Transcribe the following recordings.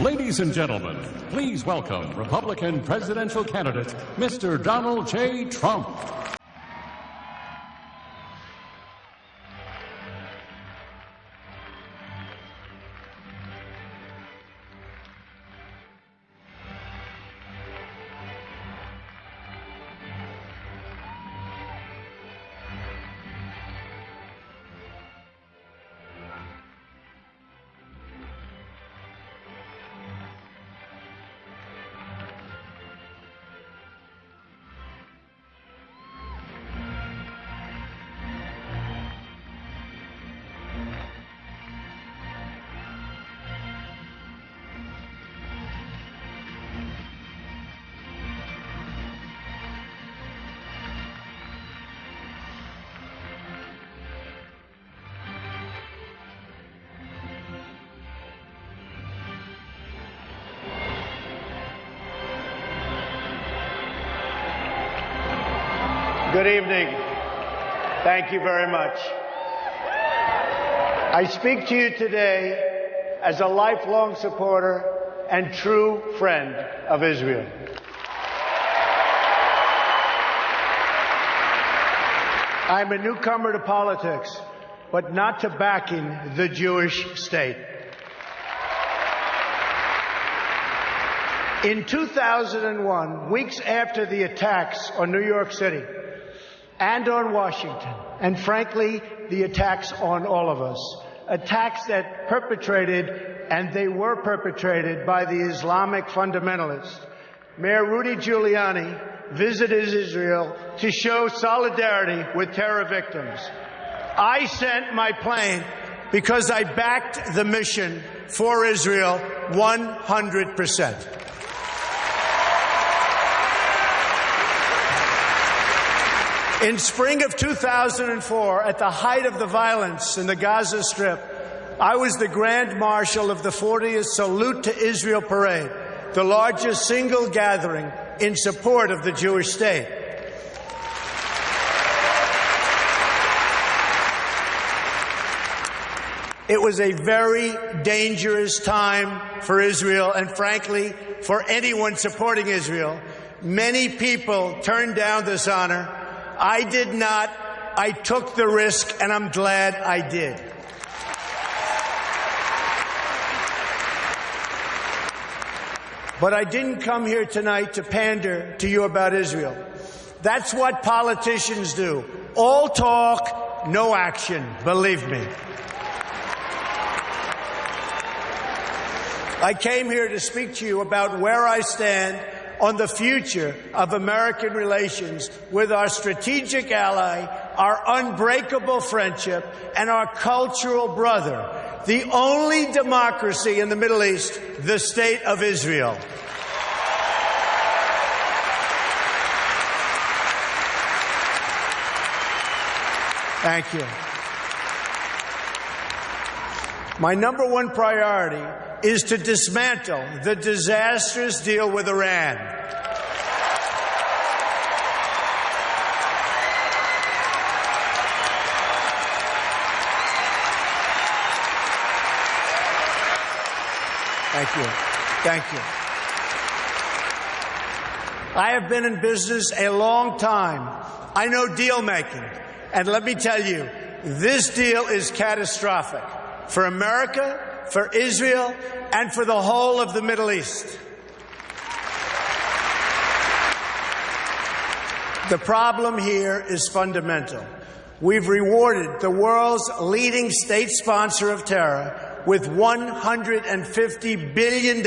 Ladies and gentlemen, please welcome Republican presidential candidate, Mr. Donald J. Trump. Good evening. Thank you very much. I speak to you today as a lifelong supporter and true friend of Israel. I'm a newcomer to politics, but not to backing the Jewish state. In 2001, weeks after the attacks on New York City and on Washington, and frankly, the attacks on all of us, attacks that perpetrated, and they were perpetrated by the Islamic fundamentalists, Mayor Rudy Giuliani visited Israel to show solidarity with terror victims. I sent my plane because I backed the mission for Israel 100%. In spring of 2004, at the height of the violence in the Gaza Strip, I was the Grand Marshal of the 40th Salute to Israel Parade, the largest single gathering in support of the Jewish state. It was a very dangerous time for Israel and, frankly, for anyone supporting Israel. Many people turned down this honor. I did not. I took the risk, and I'm glad I did. But I didn't come here tonight to pander to you about Israel. That's what politicians do. All talk, no action, believe me. I came here to speak to you about where I stand on the future of American relations with our strategic ally, our unbreakable friendship, and our cultural brother, the only democracy in the Middle East, the State of Israel. Thank you. My number one priority is to dismantle the disastrous deal with Iran. Thank you. Thank you. I have been in business a long time. I know deal making. And let me tell you, this deal is catastrophic for America, for Israel, and for the whole of the Middle East. The problem here is fundamental. We've rewarded the world's leading state sponsor of terror with $150 billion,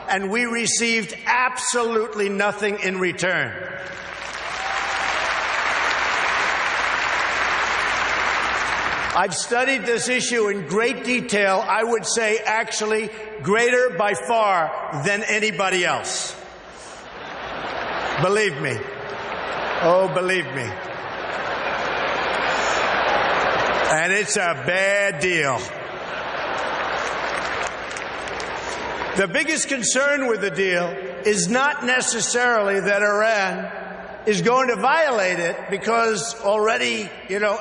and we received absolutely nothing in return. I've studied this issue in great detail, I would say actually greater by far than anybody else. Believe me. Oh, believe me. And it's a bad deal. The biggest concern with the deal is not necessarily that Iran is going to violate it, because already,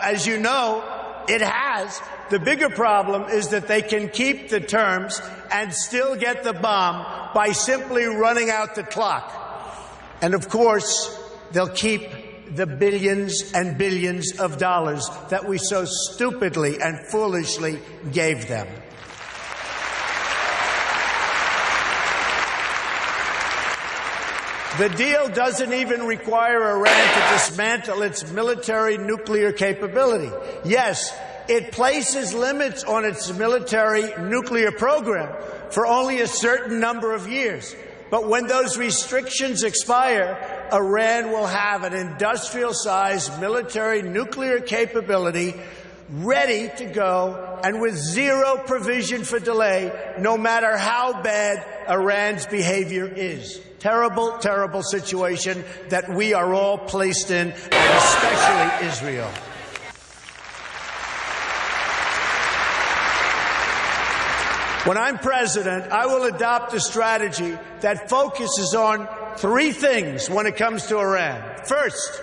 as you know, It has. The bigger problem is that they can keep the terms and still get the bomb by simply running out the clock. And of course, they'll keep the billions and billions of dollars that we so stupidly and foolishly gave them. The deal doesn't even require Iran to dismantle its military nuclear capability. Yes, it places limits on its military nuclear program for only a certain number of years. But when those restrictions expire, Iran will have an industrial-sized military nuclear capability ready to go and with zero provision for delay, no matter how bad Iran's behavior is. Terrible, terrible situation that we are all placed in, and especially Israel. When I'm president, I will adopt a strategy that focuses on three things when it comes to Iran. First,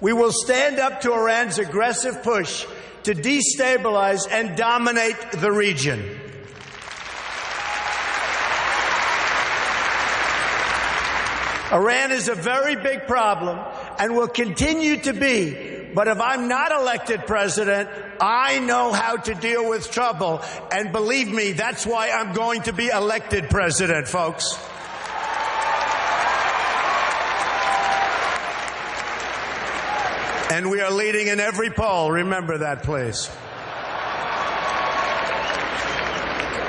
we will stand up to Iran's aggressive push to destabilize and dominate the region. Iran is a very big problem and will continue to be. But if I'm not elected president, I know how to deal with trouble. And believe me, that's why I'm going to be elected president, folks. And we are leading in every poll. Remember that, please.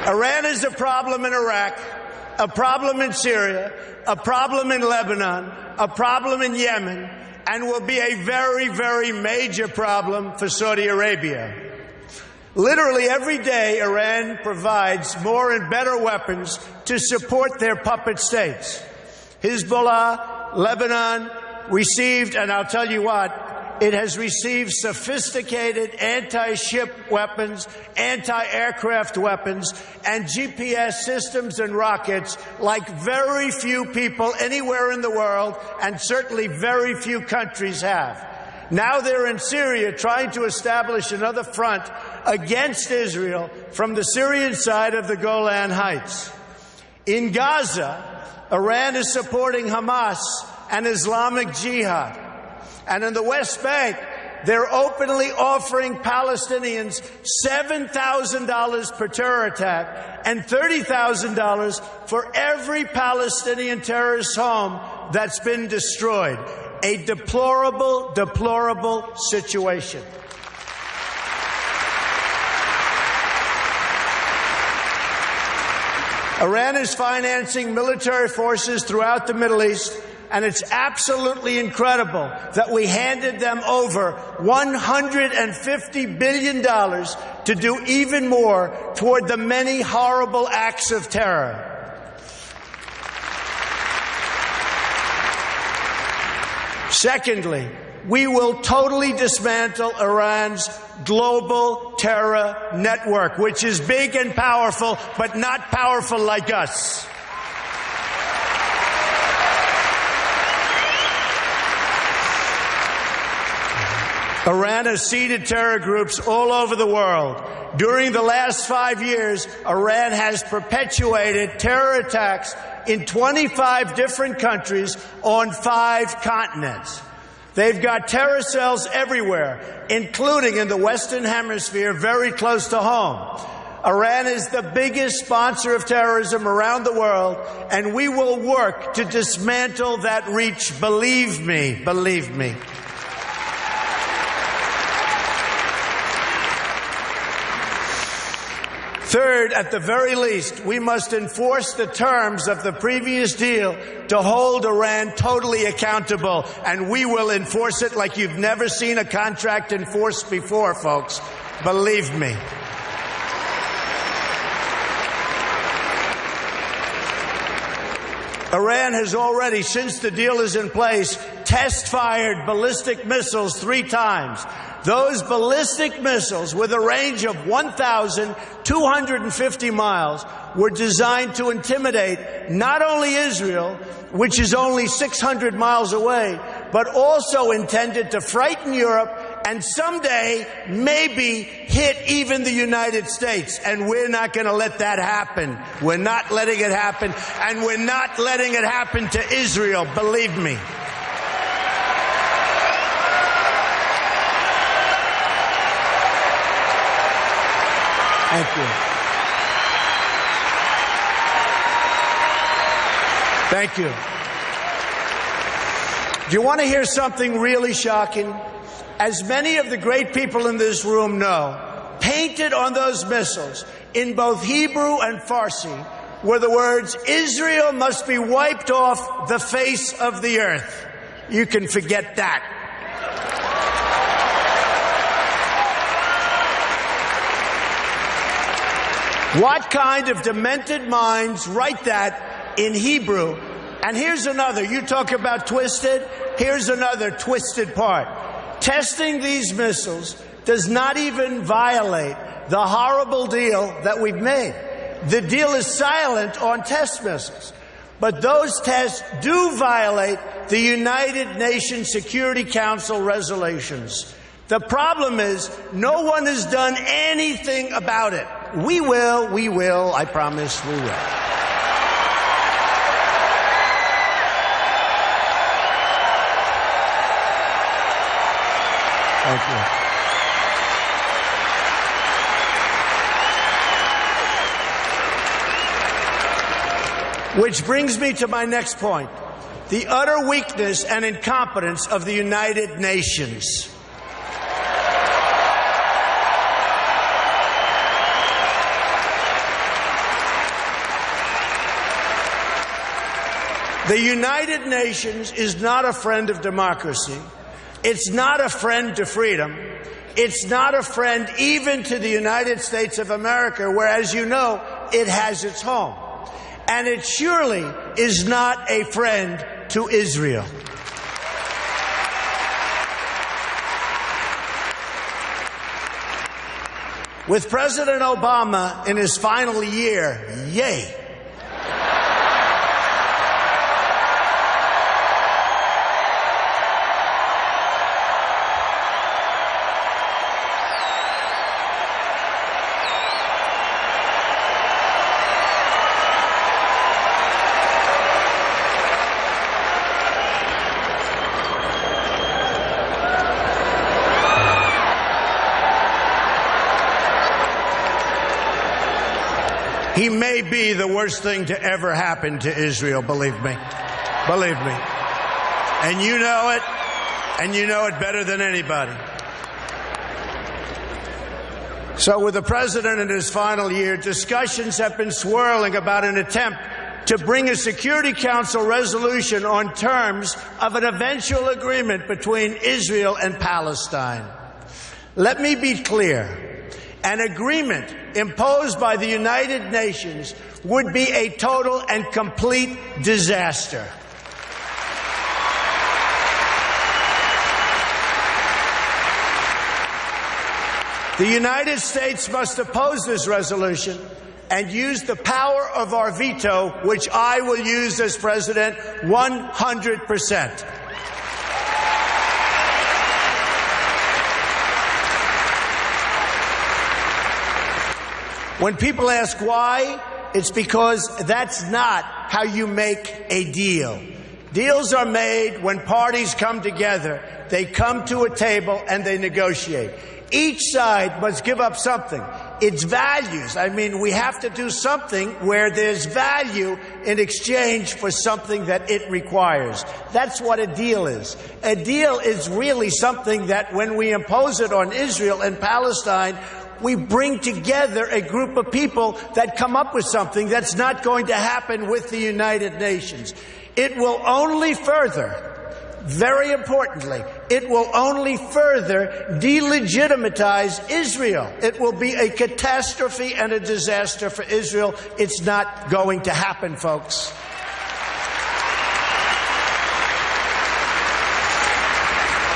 Iran is a problem in Iraq, a problem in Syria, a problem in Lebanon, a problem in Yemen, and will be a very, very major problem for Saudi Arabia. Literally every day, Iran provides more and better weapons to support their puppet states. Hezbollah, Lebanon, received, and I'll tell you what, it has received sophisticated anti-ship weapons, anti-aircraft weapons, and GPS systems and rockets like very few people anywhere in the world, and certainly very few countries have. Now they're in Syria trying to establish another front against Israel from the Syrian side of the Golan Heights. In Gaza, Iran is supporting Hamas and Islamic Jihad. And in the West Bank, they're openly offering Palestinians $7,000 per terror attack and $30,000 for every Palestinian terrorist home that's been destroyed. A deplorable, deplorable situation. Iran is financing military forces throughout the Middle East, and it's absolutely incredible that we handed them over $150 billion to do even more toward the many horrible acts of terror. Secondly, we will totally dismantle Iran's global terror network, which is big and powerful, but not powerful like us. Iran has seeded terror groups all over the world. During the last 5 years, Iran has perpetuated terror attacks in 25 different countries on 5 continents. They've got terror cells everywhere, including in the Western Hemisphere, very close to home. Iran is the biggest sponsor of terrorism around the world, and we will work to dismantle that reach. Believe me, believe me. Third, at the very least, we must enforce the terms of the previous deal to hold Iran totally accountable, and we will enforce it like you've never seen a contract enforced before, folks. Believe me. Iran has already, since the deal is in place, test-fired ballistic missiles 3 times. Those ballistic missiles, with a range of 1,250 miles, were designed to intimidate not only Israel, which is only 600 miles away, but also intended to frighten Europe and someday maybe hit even the United States. And we're not going to let that happen. We're not letting it happen, and we're not letting it happen to Israel, believe me. Thank you. Thank you. Do you want to hear something really shocking? As many of the great people in this room know, painted on those missiles in both Hebrew and Farsi were the words, "Israel must be wiped off the face of the earth." You can forget that. What kind of demented minds write that in Hebrew? And here's another. You talk about twisted. Here's another twisted part. Testing these missiles does not even violate the horrible deal that we've made. The deal is silent on test missiles. But those tests do violate the United Nations Security Council resolutions. The problem is no one has done anything about it. We will, I promise we will. Thank you. Which brings me to my next point. The utter weakness and incompetence of the United Nations. The United Nations is not a friend of democracy. It's not a friend to freedom. It's not a friend even to the United States of America, where, as you know, it has its home. And it surely is not a friend to Israel. With President Obama in his final year, yay. He may be the worst thing to ever happen to Israel, believe me. Believe me. And you know it, and you know it better than anybody. So with the president in his final year, discussions have been swirling about an attempt to bring a Security Council resolution on terms of an eventual agreement between Israel and Palestine. Let me be clear. An agreement imposed by the United Nations would be a total and complete disaster. The United States must oppose this resolution and use the power of our veto, which I will use as president 100%. When people ask why, it's because that's not how you make a deal. Deals are made when parties come together. They come to a table and they negotiate. Each side must give up something. It's values. I mean, we have to do something where there's value in exchange for something that it requires. That's what a deal is. A deal is really something that when we impose it on Israel and Palestine, we bring together a group of people that come up with something that's not going to happen with the United Nations. It will only further, very importantly, it will only further delegitimize Israel. It will be a catastrophe and a disaster for Israel. It's not going to happen, folks.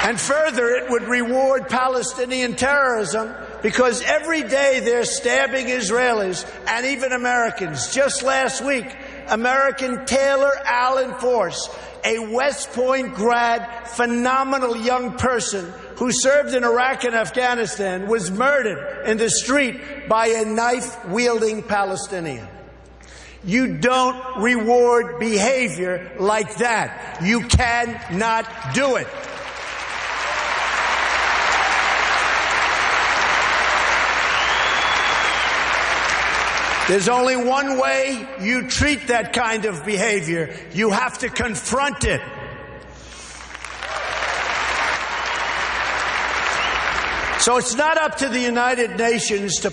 And further, it would reward Palestinian terrorism because every day they're stabbing Israelis and even Americans. Just last week, American Taylor Allen Force, a West Point grad, phenomenal young person who served in Iraq and Afghanistan, was murdered in the street by a knife-wielding Palestinian. You don't reward behavior like that. You cannot do it. There's only one way you treat that kind of behavior. You have to confront it. So it's not up to the United Nations to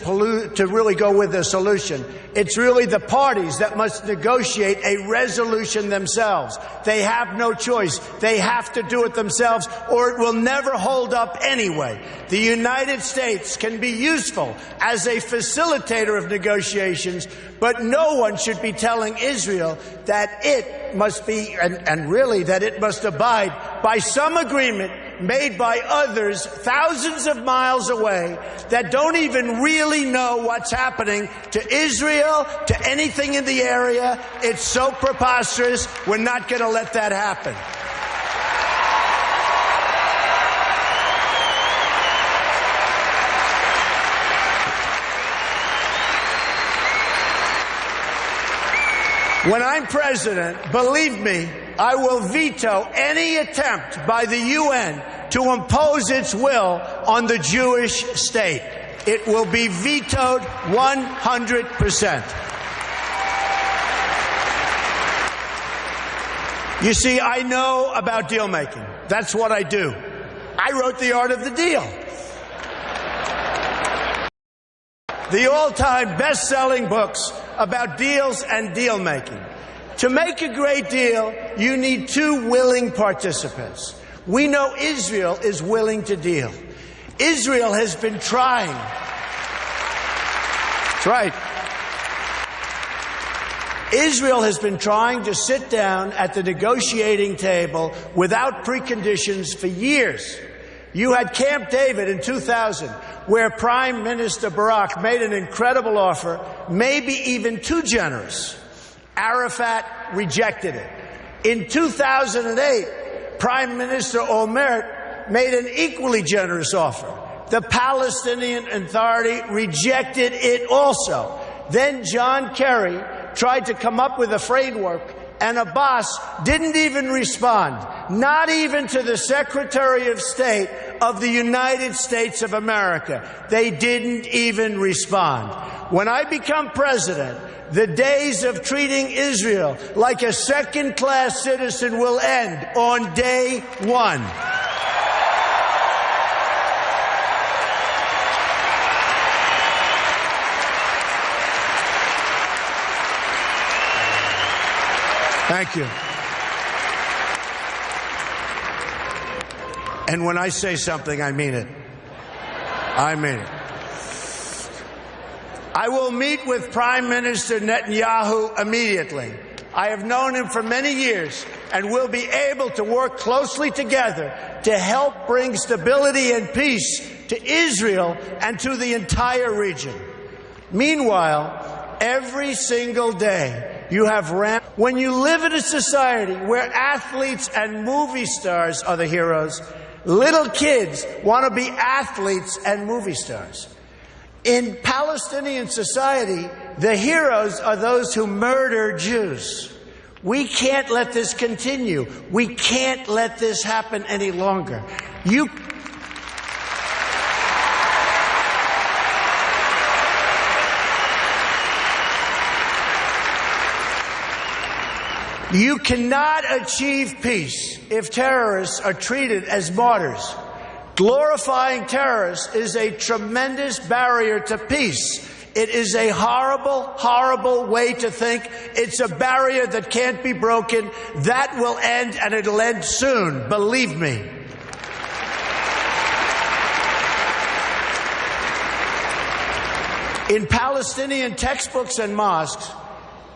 really go with a solution. It's really the parties that must negotiate a resolution themselves. They have no choice. They have to do it themselves, or it will never hold up anyway. The United States can be useful as a facilitator of negotiations, but no one should be telling Israel that it must be, and really that it must abide by some agreement made by others thousands of miles away that don't even really know what's happening to Israel, to anything in the area. It's so preposterous. We're not going to let that happen. When I'm president, believe me, I will veto any attempt by the UN to impose its will on the Jewish state. It will be vetoed 100%. You see, I know about deal making. That's what I do. I wrote The Art of the Deal. The all-time best-selling books about deals and deal-making. To make a great deal, you need two willing participants. We know Israel is willing to deal. Israel has been trying. That's right. Israel has been trying to sit down at the negotiating table without preconditions for years. You had Camp David in 2000, where Prime Minister Barak made an incredible offer, maybe even too generous. Arafat rejected it. In 2008, Prime Minister Olmert made an equally generous offer. The Palestinian Authority rejected it also. Then John Kerry tried to come up with a framework, and Abbas didn't even respond, not even to the Secretary of State of the United States of America. They didn't even respond. When I become president, the days of treating Israel like a second-class citizen will end on day one. Thank you. And when I say something, I mean it. I mean it. I will meet with Prime Minister Netanyahu immediately. I have known him for many years and will be able to work closely together to help bring stability and peace to Israel and to the entire region. Meanwhile, every single day, you have when you live in a society where athletes and movie stars are the heroes, little kids want to be athletes and movie stars. In Palestinian society, the heroes are those who murder Jews. We can't let this continue. We can't let this happen any longer. You cannot achieve peace if terrorists are treated as martyrs. Glorifying terrorists is a tremendous barrier to peace. It is a horrible, horrible way to think. It's a barrier that can't be broken. That will end, and it'll end soon, believe me. In Palestinian textbooks and mosques,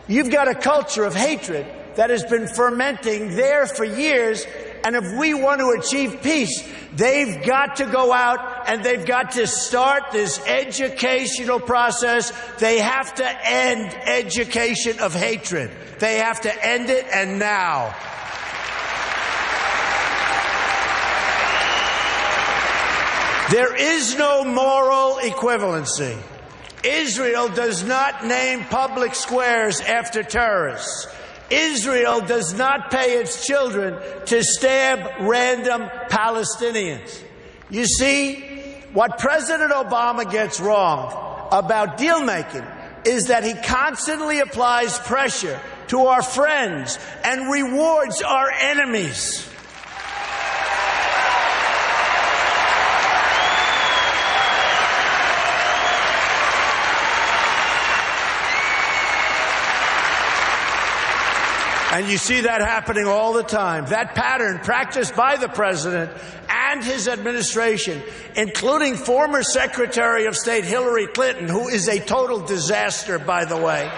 you've got a culture of hatred that has been fermenting there for years, and if we want to achieve peace, they've got to go out and they've got to start this educational process. They have to end education of hatred. They have to end it, and now. There is no moral equivalency. Israel does not name public squares after terrorists. Israel does not pay its children to stab random Palestinians. You see, what President Obama gets wrong about deal-making is that he constantly applies pressure to our friends and rewards our enemies. And you see that happening all the time. That pattern practiced by the president and his administration, including former Secretary of State Hillary Clinton, who is a total disaster, by the way.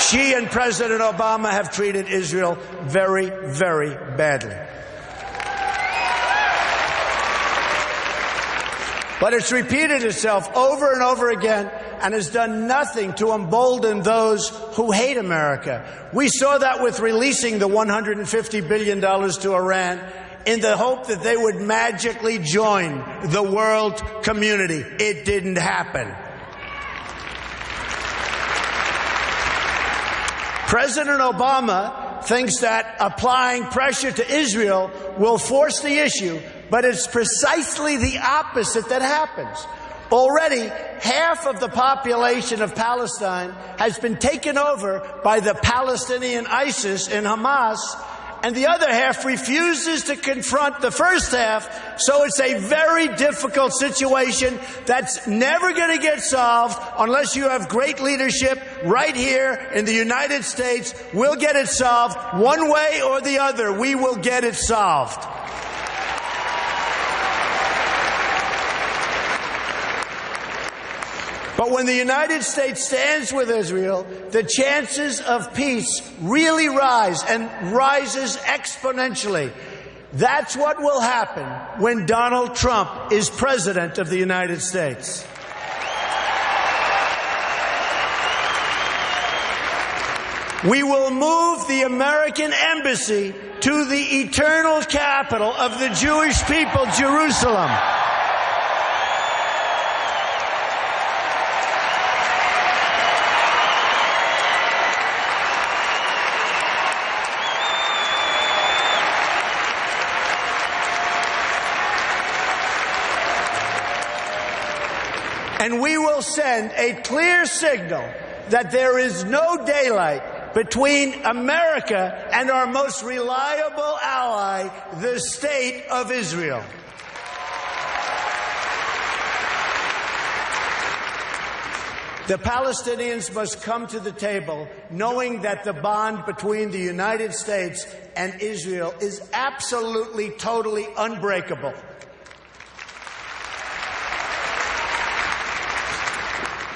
She and President Obama have treated Israel very, very badly. But it's repeated itself over and over again and has done nothing to embolden those who hate America. We saw that with releasing the $150 billion to Iran in the hope that they would magically join the world community. It didn't happen. President Obama thinks that applying pressure to Israel will force the issue, but it's precisely the opposite that happens. Already, half of the population of Palestine has been taken over by the Palestinian ISIS and Hamas, and the other half refuses to confront the first half, so it's a very difficult situation that's never going to get solved unless you have great leadership right here in the United States. We'll get it solved one way or the other. We will get it solved. But when the United States stands with Israel, the chances of peace really rise, and rises exponentially. That's what will happen when Donald Trump is president of the United States. We will move the American embassy to the eternal capital of the Jewish people, Jerusalem. And we will send a clear signal that there is no daylight between America and our most reliable ally, the State of Israel. The Palestinians must come to the table knowing that the bond between the United States and Israel is absolutely, totally unbreakable.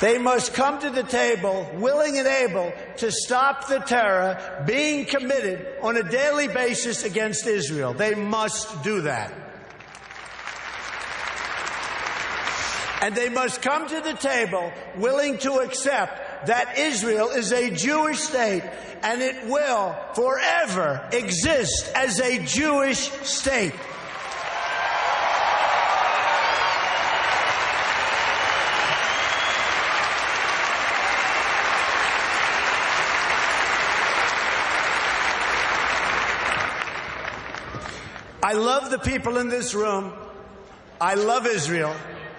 They must come to the table willing and able to stop the terror being committed on a daily basis against Israel. They must do that. And they must come to the table willing to accept that Israel is a Jewish state and it will forever exist as a Jewish state. I love the people in this room. I love Israel.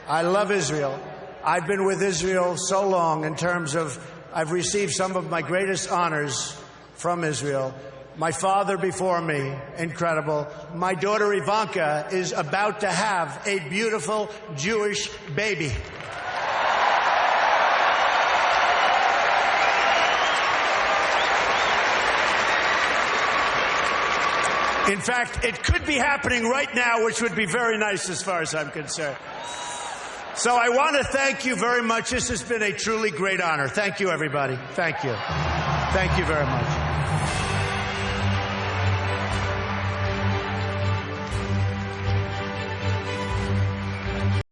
I love Israel. I've been with Israel so long in terms of I've received some of my greatest honors from Israel. My father before me, incredible. My daughter Ivanka is about to have a beautiful Jewish baby. In fact, it could be happening right now, which would be very nice as far as I'm concerned. So I want to thank you very much. This has been a truly great honor. Thank you, everybody. Thank you. Thank you very much.